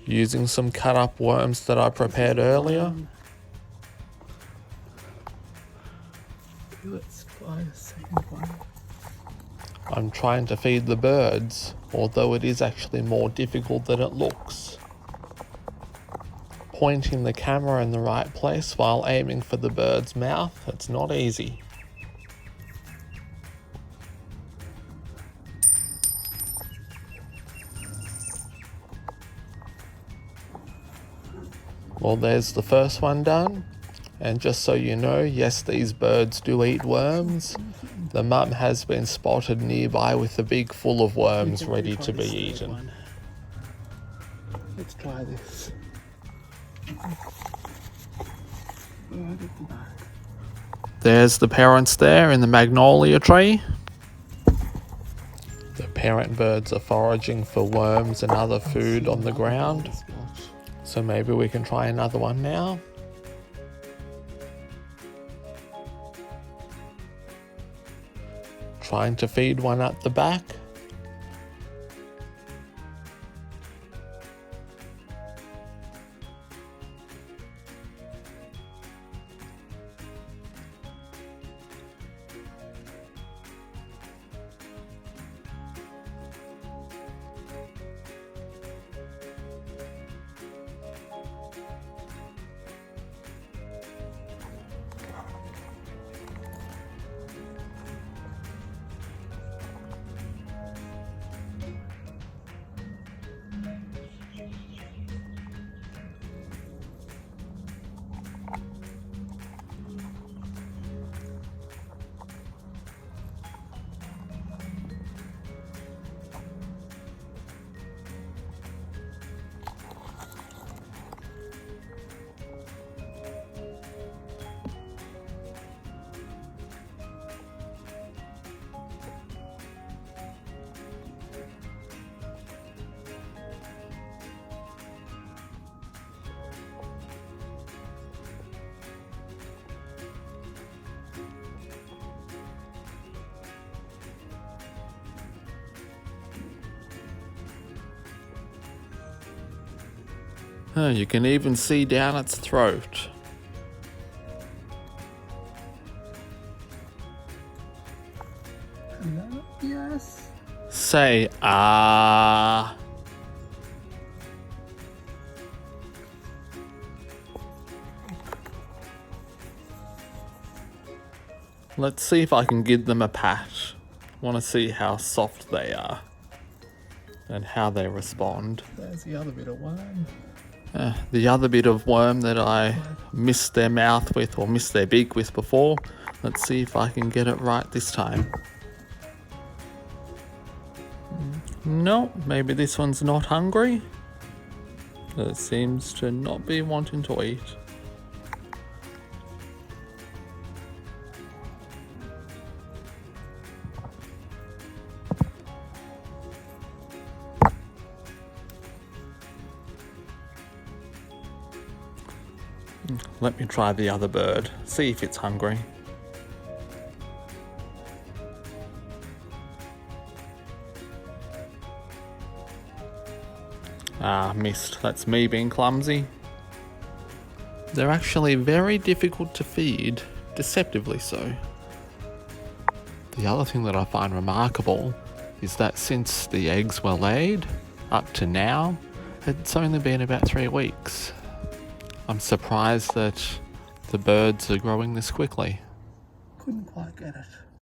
using some cut up worms that I prepared earlier. Let's try the second one. I'm trying to feed the birds, although it is actually more difficult than it looks. Pointing the camera in the right place while aiming for the bird's mouth, it's not easy. Well, there's the first one done. And just so you know, yes, these birds do eat worms. The mum has been spotted nearby with a beak full of worms ready to be eaten. Let's try this. Right at the back. There's the parents there in the magnolia tree. The parent birds are foraging for worms and other food on the ground. So maybe we can try another one now. Trying to feed one at the back. You can even see down its throat. Hello? Yes. Say ah. Let's see if I can give them a pat. Want to see how soft they are and how they respond. There's the other bit of worm. The other bit of worm that I missed their mouth with or missed their beak with before. Let's see if I can get it right this time. No, maybe this one's not hungry. It seems to not be wanting to eat. Let me try the other bird, see if it's hungry. Ah, missed. That's me being clumsy. They're actually very difficult to feed, deceptively so. The other thing that I find remarkable is that since the eggs were laid, up to now, it's only been about 3 weeks. I'm surprised that the birds are growing this quickly. Couldn't quite get it.